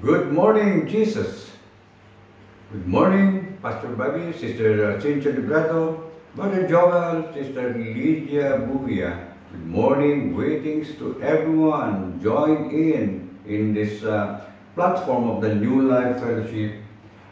Good morning, Jesus. Good morning, Pastor Bobby, Sister Cynthia Librado, Brother Joel, Sister Lydia Buvia. Good morning, greetings to everyone. Join in this platform of the New Life Fellowship,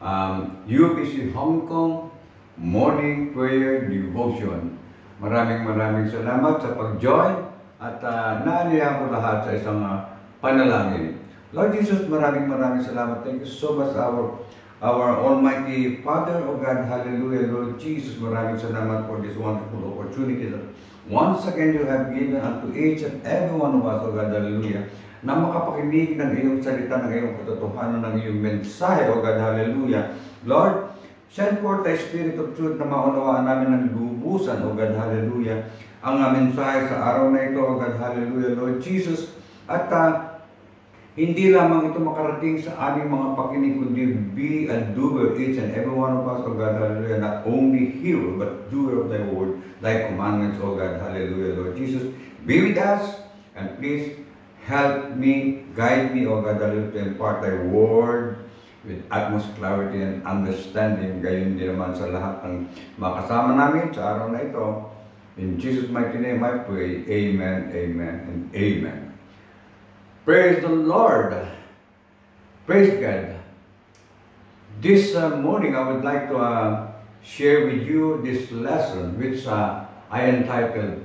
UPC Hong Kong Morning Prayer Devotion. Maraming salamat sa pag-join at naanihan ko lahat sa isang panalangin. Lord Jesus, maraming salamat. Thank you so much, our Almighty Father, O God. Hallelujah, Lord Jesus. Maraming salamat for this wonderful opportunity that once again you have given unto each and every one of us, O God. Hallelujah. Na makapakinig ng iyong salita, ng iyong katotohanan, ng iyong mensahe, O God. Hallelujah. Lord, send forth the Spirit of Truth na maunawaan namin ng lubusan, O God. Hallelujah. Ang mensahe sa araw na ito, O God. Hallelujah, Lord Jesus. At hindi lamang ito makarating sa aming mga pakinig, kundi be a doer, each and every one of us, O God, hallelujah, not only hearer, but doer of thy word, thy commandments, O God, hallelujah, Lord Jesus. Be with us, and please help me, guide me, O God, hallelujah, to impart thy word with utmost clarity and understanding. Gayon din naman sa lahat ng makasama namin sa araw na ito. In Jesus' mighty name I pray, amen, amen, and amen. Praise the Lord. Praise God. This morning I would like to share with you this lesson which I entitled,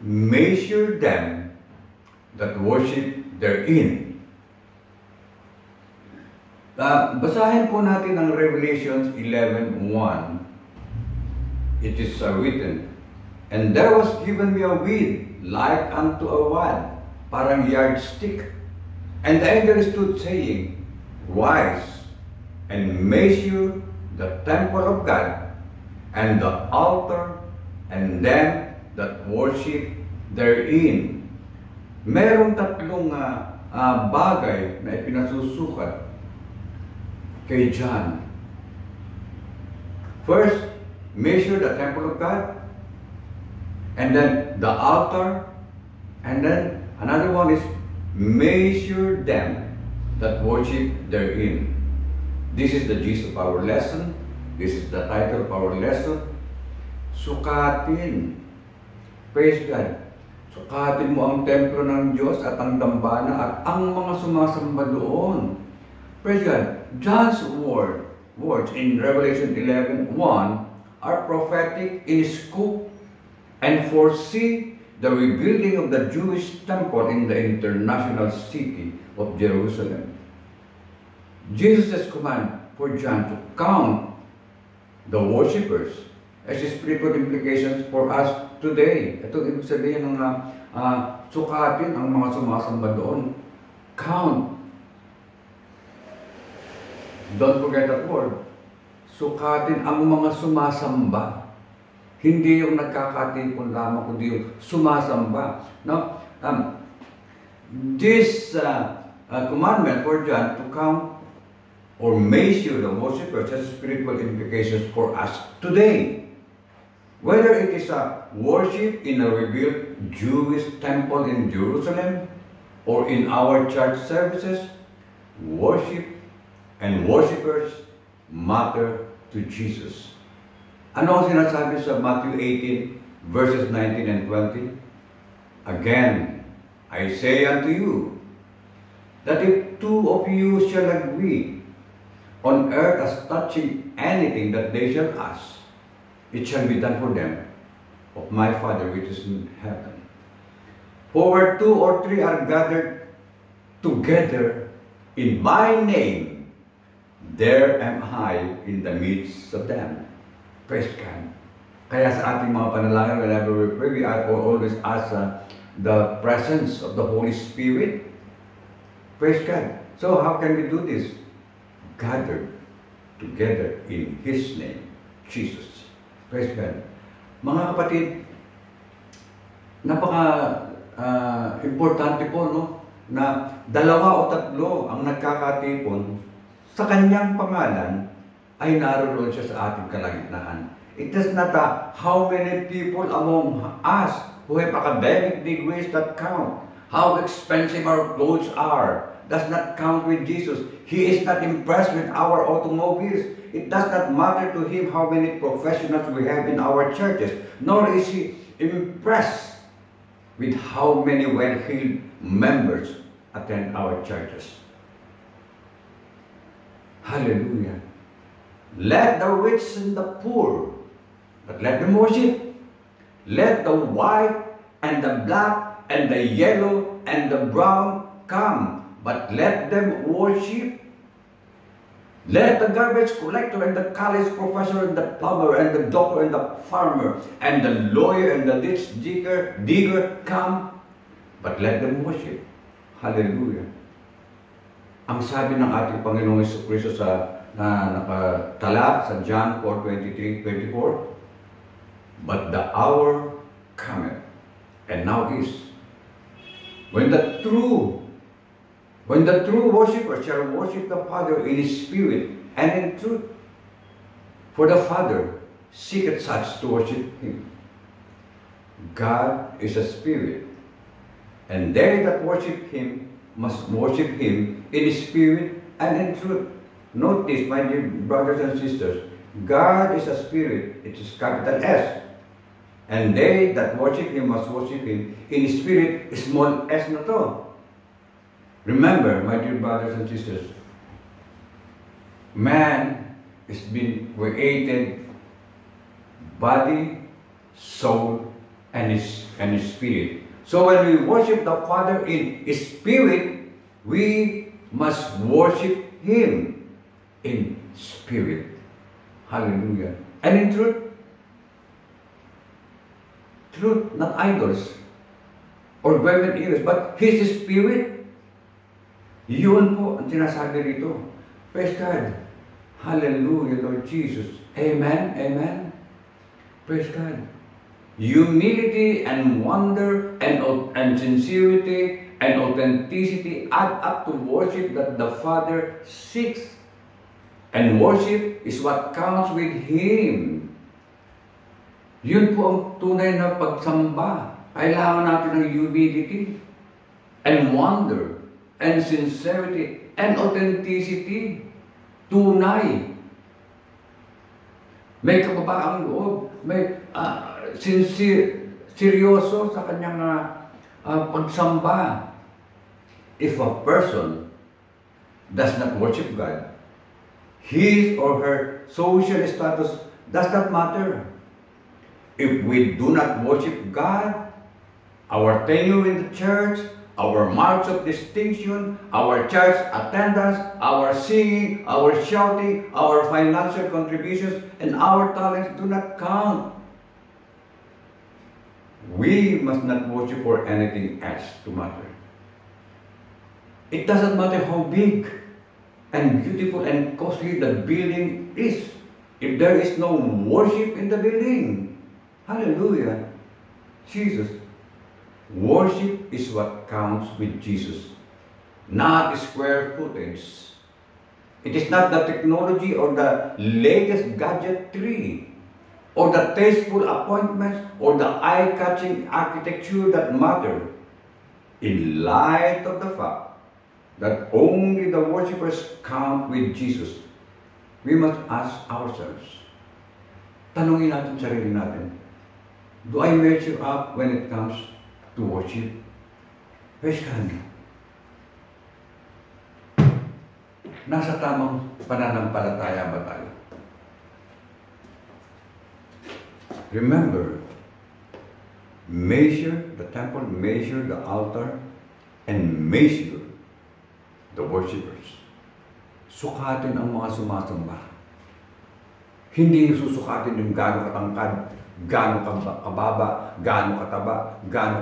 Measure Them That Worship Therein. Basahin po natin ang Revelations 11:1. It is written, And there was given me a reed like unto a rod, parang yardstick. And the angel stood saying, Rise and measure the temple of God, and the altar, and them that worship therein. Merong tatlong bagay na ipinasusukat kay John. First, measure the temple of God, and then the altar, and then another one is measure them that worship therein. This is the gist of our lesson. This is the title of our lesson. Sukatin. Praise God. Sukatin mo ang templo ng Diyos at ang dambana at ang mga sumasamba doon. Praise God. John's words in Revelation 11:1 are prophetic in scope and foresee the rebuilding of the Jewish temple in the international city of Jerusalem. Jesus' command for John to count the worshippers as spiritual implications for us today. Ito ibig sabihin ng sukatin ang mga sumasamba doon. Count. Don't forget that word. Sukatin ang mga sumasamba. Hindi yung nagkakatipon lamang, kundi yung sumasamba. No? This commandment for John to count or measure the worshippers has spiritual implications for us today. Whether it is a worship in a rebuilt Jewish temple in Jerusalem or in our church services, worship and worshippers matter to Jesus. Ano ang sinasabi sa Matthew 18, verses 19 and 20? Again, I say unto you, that if two of you shall agree on earth as touching anything that they shall ask, it shall be done for them of my Father which is in heaven. For where two or three are gathered together in my name, there am I in the midst of them. Praise God. Kaya sa ating mga panalangin, whenever we pray, we always ask the presence of the Holy Spirit. Praise God. So how can we do this? Gathered together in His name, Jesus. Praise God. Mga kapatid, napaka-importante po, no, na dalawa o tatlo ang nagkakatipon sa Kanyang pangalan, ay naroon siya sa ating kalagitnaan. It does not how many people among us who have academic degrees that count, how expensive our clothes are, does not count with Jesus. He is not impressed with our automobiles. It does not matter to him how many professionals we have in our churches, nor is he impressed with how many well-heeled members attend our churches. Hallelujah. Let the rich and the poor, but let them worship. Let the white and the black and the yellow and the brown come, but let them worship. Let the garbage collector and the college professor and the plumber and the doctor and the farmer and the lawyer and the ditch digger come, but let them worship. Hallelujah. Ang sabi ng ating Panginoong Jesucristo sa nakatala sa John 4:23-24, but the hour cometh, and now is, when the true worshiper shall worship the Father in his spirit and in truth. For the Father seeketh such to worship him. God is a spirit, and they that worship him must worship him in spirit and in truth. Notice, my dear brothers and sisters, God is a spirit. It is capital S. And they that worship him must worship him in spirit, small s na to. Remember, my dear brothers and sisters, man is being created body, soul, and his spirit. So when we worship the Father in his spirit, we must worship him in spirit. Hallelujah. And in truth. Truth, not idols or graven ears, but his spirit. Yun po ang sinasabi rito. Praise God. Hallelujah, Lord Jesus. Amen. Amen. Praise God. Humility and wonder and sincerity and authenticity add up to worship that the Father seeks. And worship is what counts with Him. Yun po ang tunay na pagsamba. Kailangan natin ng humility and wonder and sincerity and authenticity. Tunay. May kababaang loob. May seryoso sa kanyang pagsamba. If a person does not worship God, his or her social status does not matter. If we do not worship God, our tenure in the church, our marks of distinction, our church attendance, our singing, our shouting, our financial contributions, and our talents do not count. We must not worship for anything else to matter. It doesn't matter how big and beautiful and costly the building is, if there is no worship in the building. Hallelujah. Jesus. Worship is what counts with Jesus, not square footage. It is not the technology or the latest gadgetry or the tasteful appointments or the eye-catching architecture that matter. In light of the fact that only the worshippers count with Jesus, we must ask ourselves, tanungin natin sarili natin, do I measure up when it comes to worship? Praise God. Nasa tamang pananampalataya ba tayo? Remember, measure the temple, measure the altar, and measure the worshippers. Sukatin ang mga sumasamba. Hindi susukatin yung gaano katangkad, gaano kababa, gaano kataba, gaano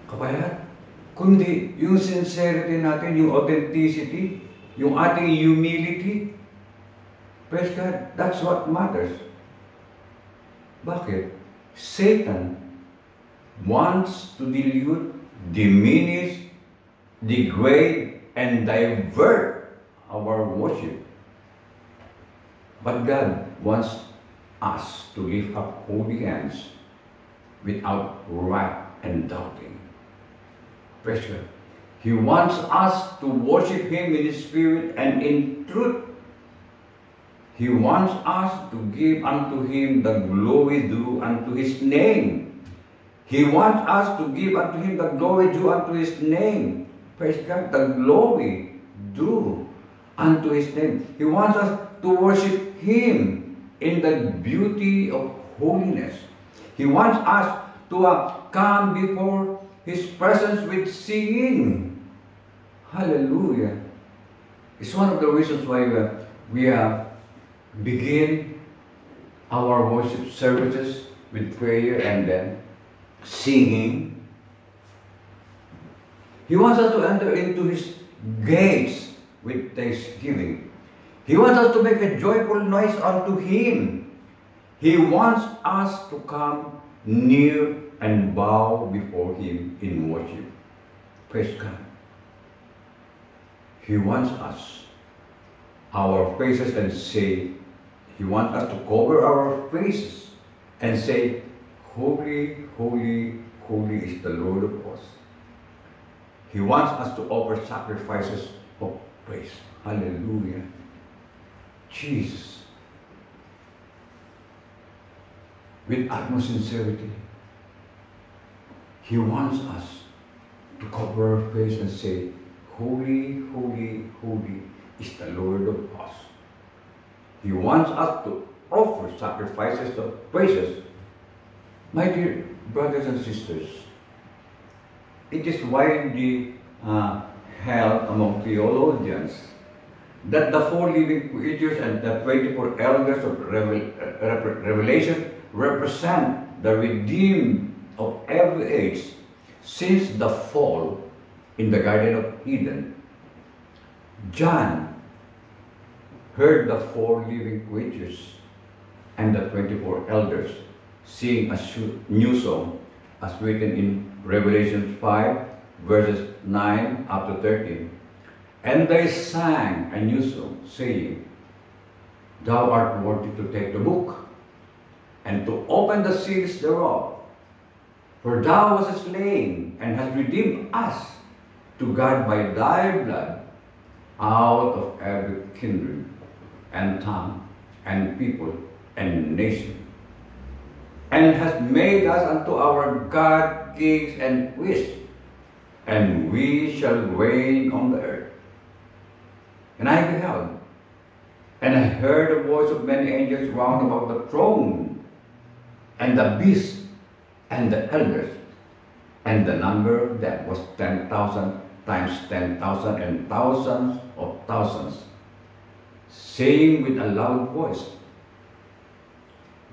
kapayat. Kundi yung sincerity natin, yung authenticity, yung ating humility. Praise God, that's what matters. Bakit? Satan wants to dilute, diminish, degrade, and divert our worship. But God wants us to lift up holy hands without wrath and doubting. Praise God. He wants us to worship Him in spirit and in truth. He wants us to give unto Him the glory due unto His name. He wants us to give unto Him the glory due unto His name. Praise God. The glory due unto His name. He wants us to worship Him in the beauty of holiness. He wants us to come before His presence with singing. Hallelujah. It's one of the reasons why we begin our worship services with prayer and then singing. He wants us to enter into His gates with thanksgiving. He wants us to make a joyful noise unto Him. He wants us to come near and bow before Him in worship. Praise God. He wants us, our faces, and say, He wants us to cover our faces and say, Holy, holy, holy is the Lord of hosts. He wants us to offer sacrifices of praise. Hallelujah. Jesus. With utmost sincerity, He wants us to cover our face and say, Holy, holy, holy is the Lord of hosts. He wants us to offer sacrifices of praises. My dear brothers and sisters, it is widely held among theologians that the 4 living creatures and the 24 elders of Revelation represent the redeemed of every age since the fall in the Garden of Eden. John heard the 4 living creatures and the 24 elders sing a new song as written in Revelation 5 verses 9 up to 13. And they sang a new song, saying, Thou art worthy to take the book and to open the seals thereof. For thou wast slain and hast redeemed us to God by thy blood out of every kindred and tongue and people and nation, and hast made us unto our God kings and priests, and we shall reign on the earth. And I beheld, and I heard the voice of many angels round about the throne, and the beast, and the elders, and the number of them was 10,000 times 10,000 and thousands of thousands, saying with a loud voice,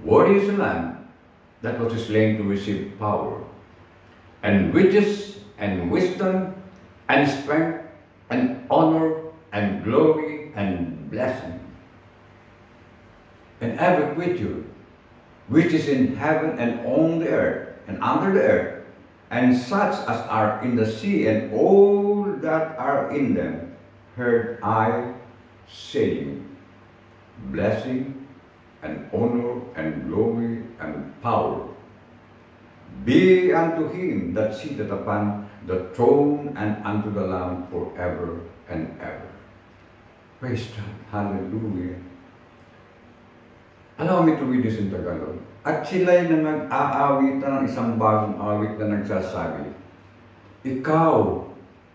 Worthy is the Lamb that was slain to receive power, and riches, and wisdom, and strength, and honor, and glory, and blessing. And every creature which is in heaven and on the earth and under the earth, and such as are in the sea and all that are in them, heard I saying, Blessing and honor and glory and power be unto Him that sitteth upon the throne and unto the Lamb forever and ever. Praise God. Hallelujah. Allow me to read this in Tagalog. At sila'y nag-aawitan ng isang bagong awit na nagsasabi, Ikaw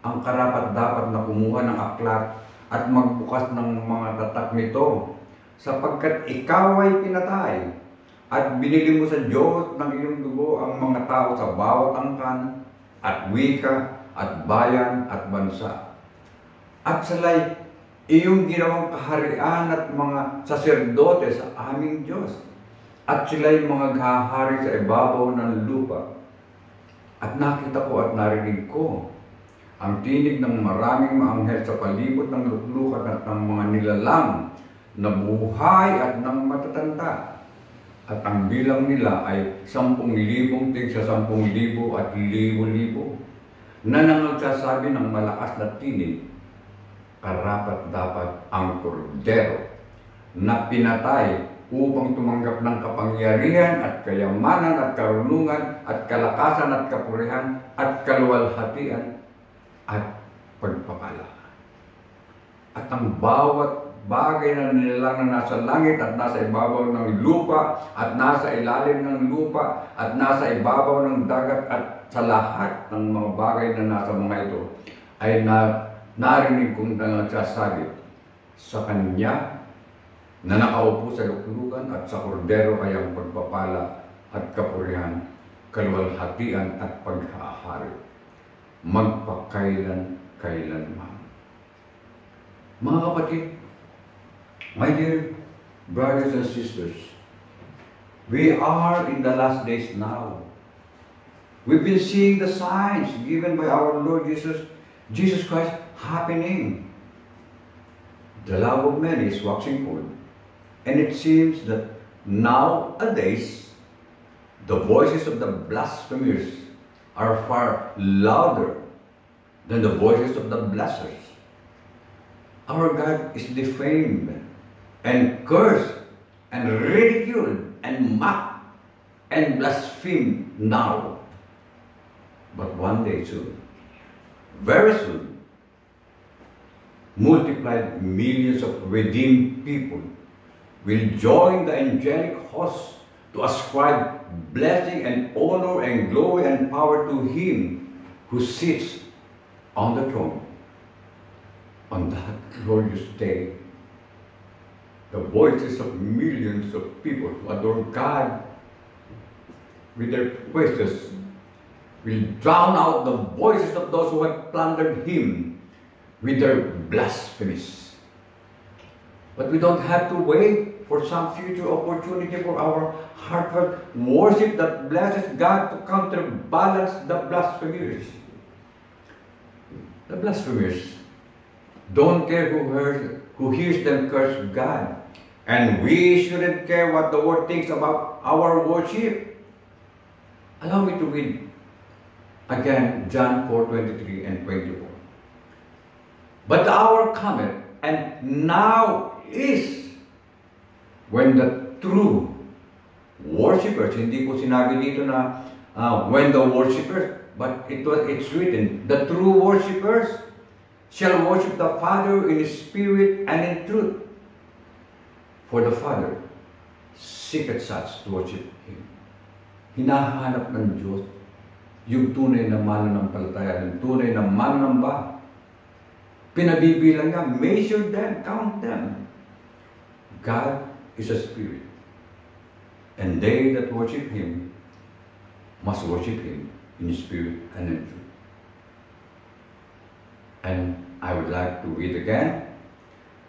ang karapat-dapat na kumuha ng aklat at magbukas ng mga tatak nito, sapagkat ikaw ay pinatay at binili mo sa Diyos ng iyong dugo ang mga tao sa bawat angkan at wika at bayan at bansa. At sila'y iyong ginawang kaharian at mga saserdote sa aming Diyos. At sila'y mga hahari sa ibabaw ng lupa. At nakita ko at narinig ko ang tinig ng maraming maanghel sa palibot ng luklukan at ng mga nilalang na buhay at ng matatanda. At ang bilang nila ay 10,000 tigsa 10,000 at 10,000 na nangagsasabi ng malakas na tinig, Karapat-dapat ang kordero na pinatay upang tumanggap ng kapangyarihan at kayamanan at karunungan at kalakasan at kapurihan at kaluwalhatian at pagpapala. At ang bawat bagay na nilalang na nasa langit at nasa ibabaw ng lupa at nasa ilalim ng lupa at nasa ibabaw ng dagat at sa lahat ng mga bagay na nasa mga ito ay narinig kong nagsasabi sa Kanya na nakaupo sa luklukan at sa kordero ay ang pagpapala at kapurihan, kaluwalhatian at paghahari magpakailan-kailanman. Mga kapatid, my dear brothers and sisters, we are in the last days now. We've been seeing the signs given by our Lord Jesus Christ happening. The love of many is waxing cold, and it seems that nowadays the voices of the blasphemers are far louder than the voices of the blessers. Our God is defamed and cursed and ridiculed and mocked and blasphemed now. But one day soon, very soon, multiplied millions of redeemed people will join the angelic host to ascribe blessing and honor and glory and power to Him who sits on the throne. On that glorious day, the voices of millions of people who adore God with their praises will drown out the voices of those who have plundered Him with their blasphemies. But we don't have to wait for some future opportunity for our heartfelt worship that blesses God to counterbalance the blasphemers. The blasphemers don't care who hears them curse God. And we shouldn't care what the world thinks about our worship. Allow me to read again John 4:23 and 24. But the hour cometh, and now is, when the true worshippers, hindi ko sinabi dito na when the worshippers, but it's written, the true worshippers shall worship the Father in spirit and in truth. For the Father seeketh such to worship Him. Hinahanap ng Diyos yung tunay na mananampalataya, yung tunay na mananamba. Pinabibilang niya, measure them, count them. God is a spirit. And they that worship Him must worship Him in spirit and in truth. And I would like to read again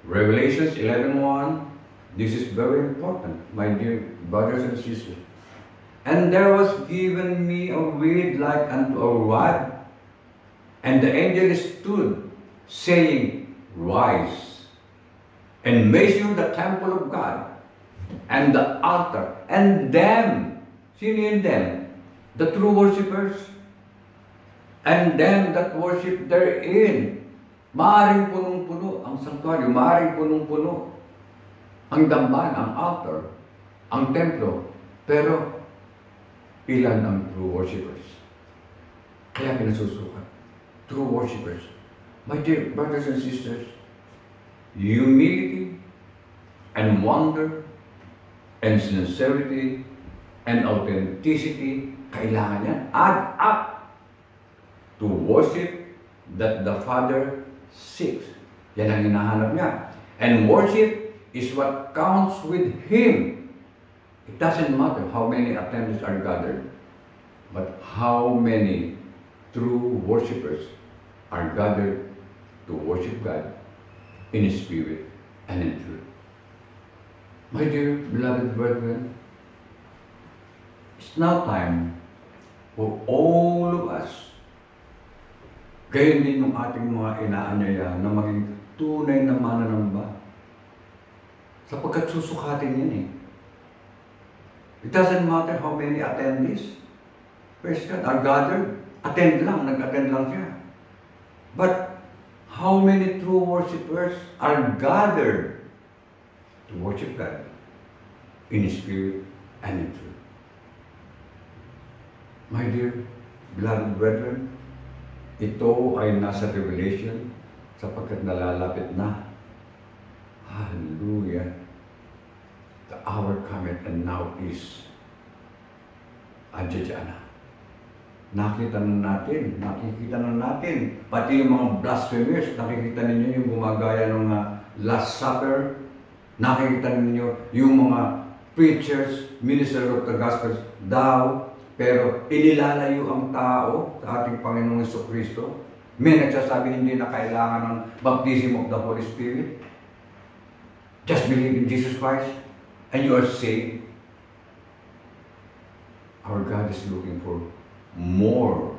Revelations 11:1. This is very important, my dear brothers and sisters. And there was given me a reed like unto a rod, and the angel stood, saying, Rise, and measure the temple of God, and the altar, and them, sino yun them? The true worshippers, and them that worship therein. Maaring punong-puno ang sanctuary, maaring punong-puno ang damban, ang altar, ang templo, pero ilan ang true worshippers? Kaya pinasusukat. True worshippers. My dear brothers and sisters, humility and wonder and sincerity and authenticity, kailangan yan. Add up to worship that the Father seeks. Yan ang hinahanap niya. And worship is what counts with Him. It doesn't matter how many attendees are gathered, but how many true worshippers are gathered to worship God in spirit and in truth. My dear beloved brethren, it's now time for all of us, gayon din yung ating mga inaanyaya na maging tunay na mananamba. Sapagkat susukatin yan eh. It doesn't matter how many attendees, praise God, are gathered. Attend lang, nag-attend lang siya. But how many true worshipers are gathered to worship God in spirit and in truth. My dear beloved brethren, ito ay nasa Revelation sapagkat nalalapit na. Hallelujah. The hour cometh and now is. Andiyan na. Nakita na natin. Pati yung mga blasphemers, nakikita ninyo yung gumagaya ng Last Supper. Nakikita ninyo yung mga preachers, ministers of the gospel daw, pero inilalayo ang tao sa ating Panginoong Jesucristo. May nagsasabi hindi na kailangan ng baptism of the Holy Spirit. Just believe in Jesus Christ and you are saved. Our God is looking for more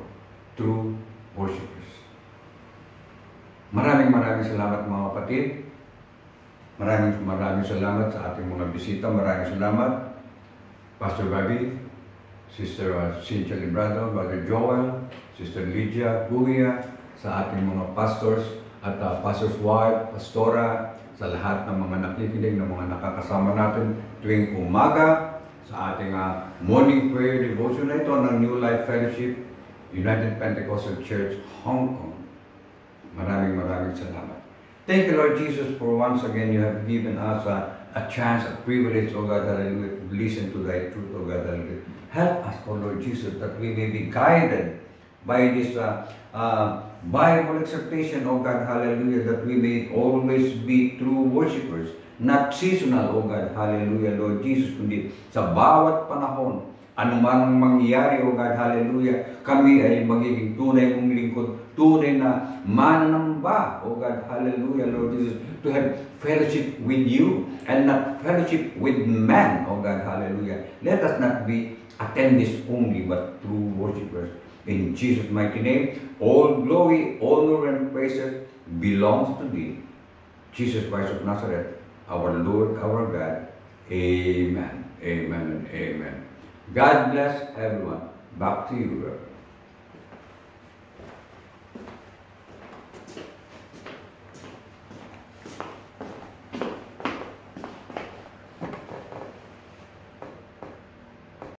true worshipers. Maraming salamat mga kapatid. Maraming salamat sa ating mga bisita. Maraming salamat Pastor Bobby, Sister Cynthia Librado, Brother Joel, Sister Lydia Buia, sa ating mga pastors at pastor's wife, pastora, sa lahat ng mga nakikinig, ng mga nakakasama natin tuwing umaga sa ating morning prayer devotion na ito ng New Life Fellowship, United Pentecostal Church, Hong Kong. Maraming salamat. Thank you, Lord Jesus, for once again you have given us a chance, a privilege, O God, hallelujah, to listen to Thy truth, O God, hallelujah. Help us, O Lord Jesus, that we may be guided by this Bible exhortation, O God, hallelujah, that we may always be true worshipers, not seasonal, O God, hallelujah, Lord Jesus, kundi sa bawat panahon, anumang mangyayari, O God, hallelujah, kami ay magiging tunay mong lingkod, tunay na mananamba, O God, hallelujah, Lord Jesus, to have fellowship with you and not fellowship with man, O God, hallelujah. Let us not be attendees only, but true worshipers. In Jesus' mighty name, all glory, honor, and praises belongs to Thee, Jesus Christ of Nazareth, our Lord, our God. Amen. Amen and amen. God bless everyone. Back to you, brother.